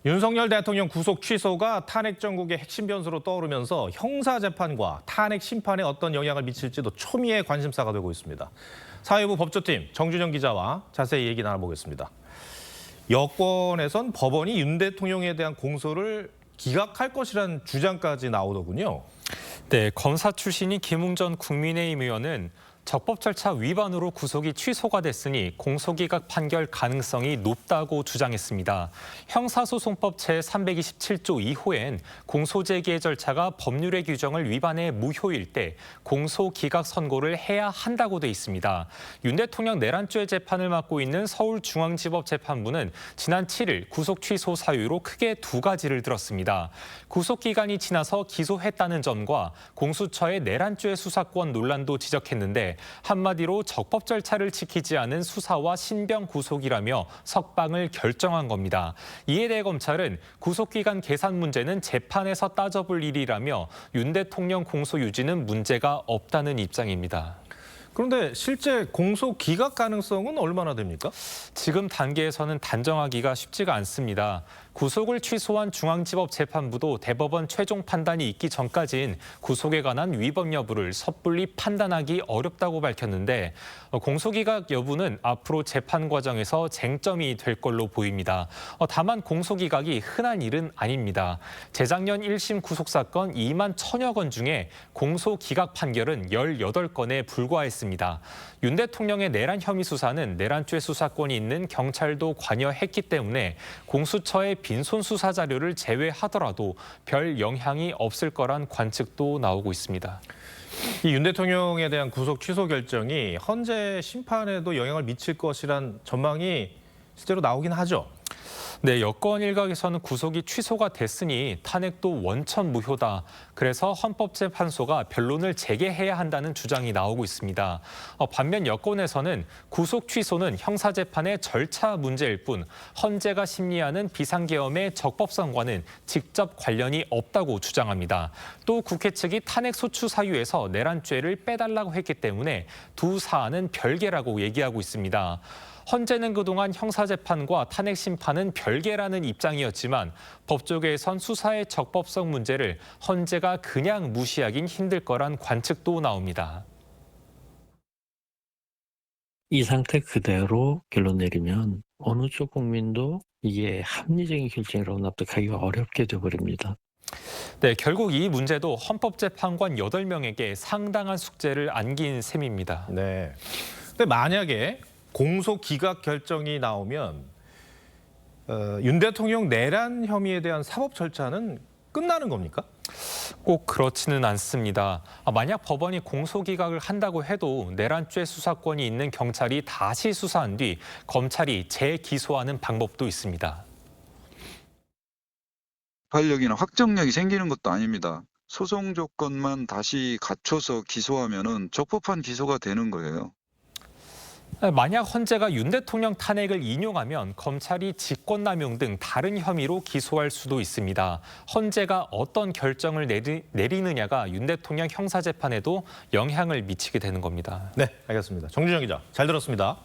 윤석열 대통령 구속 취소가 탄핵 정국의 핵심 변수로 떠오르면서 형사재판과 탄핵 심판에 어떤 영향을 미칠지도 초미의 관심사가 되고 있습니다. 사회부 법조팀 정준영 기자와 자세히 얘기 나눠보겠습니다. 여권에선 법원이 윤 대통령에 대한 공소를 기각할 것이라는 주장까지 나오더군요. 네, 검사 출신인 김웅전 국민의힘 의원은 적법 절차 위반으로 구속이 취소가 됐으니 공소기각 판결 가능성이 높다고 주장했습니다. 형사소송법 제327조 2호엔 공소제기의 절차가 법률의 규정을 위반해 무효일 때 공소기각 선고를 해야 한다고 돼 있습니다. 윤 대통령 내란죄 재판을 맡고 있는 서울중앙지법 재판부는 지난 7일 구속 취소 사유로 크게 두 가지를 들었습니다. 구속기간이 지나서 기소했다는 점과 공수처의 내란죄 수사권 논란도 지적했는데 한마디로 적법 절차를 지키지 않은 수사와 신병 구속이라며 석방을 결정한 겁니다. 이에 대해 검찰은 구속기간 계산 문제는 재판에서 따져볼 일이라며 윤 대통령 공소 유지는 문제가 없다는 입장입니다. 그런데 실제 공소 기각 가능성은 얼마나 됩니까? 지금 단계에서는 단정하기가 쉽지가 않습니다. 구속을 취소한 중앙지법 재판부도 대법원 최종 판단이 있기 전까지는 구속에 관한 위법 여부를 섣불리 판단하기 어렵다고 밝혔는데 공소기각 여부는 앞으로 재판 과정에서 쟁점이 될 걸로 보입니다. 다만 공소기각이 흔한 일은 아닙니다. 재작년 1심 구속사건 2만 1천여 건 중에 공소기각 판결은 18건에 불과했습니다. 윤 대통령의 내란 혐의 수사는 내란죄 수사권이 있는 경찰도 관여했기 때문에 공수처의 빈손 수사 자료를 제외하더라도 별 영향이 없을 거란 관측도 나오고 있습니다. 이 윤 대통령에 대한 구속 취소 결정이 헌재 심판에도 영향을 미칠 것이란 전망이 실제로 나오긴 하죠. 네, 여권 일각에서는 구속이 취소가 됐으니 탄핵도 원천 무효다. 그래서 헌법재판소가 변론을 재개해야 한다는 주장이 나오고 있습니다. 반면 여권에서는 구속 취소는 형사재판의 절차 문제일 뿐 헌재가 심리하는 비상계엄의 적법성과는 직접 관련이 없다고 주장합니다. 또 국회 측이 탄핵 소추 사유에서 내란죄를 빼달라고 했기 때문에 두 사안은 별개라고 얘기하고 있습니다. 헌재는 그동안 형사재판과 탄핵 심판은 별개라는 입장이었지만 법조계에선 수사의 적법성 문제를 헌재가 그냥 무시하긴 힘들 거란 관측도 나옵니다. 이 상태 그대로 결론 내리면 어느 쪽 국민도 이게 합리적인 결정이라고 납득하기가 어렵게 되어버립니다. 네, 결국 이 문제도 헌법재판관 8명에게 상당한 숙제를 안긴 셈입니다. 네. 근데 만약에 공소 기각 결정이 나오면 윤 대통령 내란 혐의에 대한 사법 절차는 끝나는 겁니까? 꼭 그렇지는 않습니다. 만약 법원이 공소기각을 한다고 해도 내란죄 수사권이 있는 경찰이 다시 수사한 뒤 검찰이 재기소하는 방법도 있습니다. 발력이나 확정력이 생기는 것도 아닙니다. 소송 조건만 다시 갖춰서 기소하면은 적법한 기소가 되는 거예요. 만약 헌재가 윤 대통령 탄핵을 인용하면 검찰이 직권남용 등 다른 혐의로 기소할 수도 있습니다. 헌재가 어떤 결정을 내리느냐가 윤 대통령 형사재판에도 영향을 미치게 되는 겁니다. 네, 알겠습니다. 정준영 기자, 잘 들었습니다.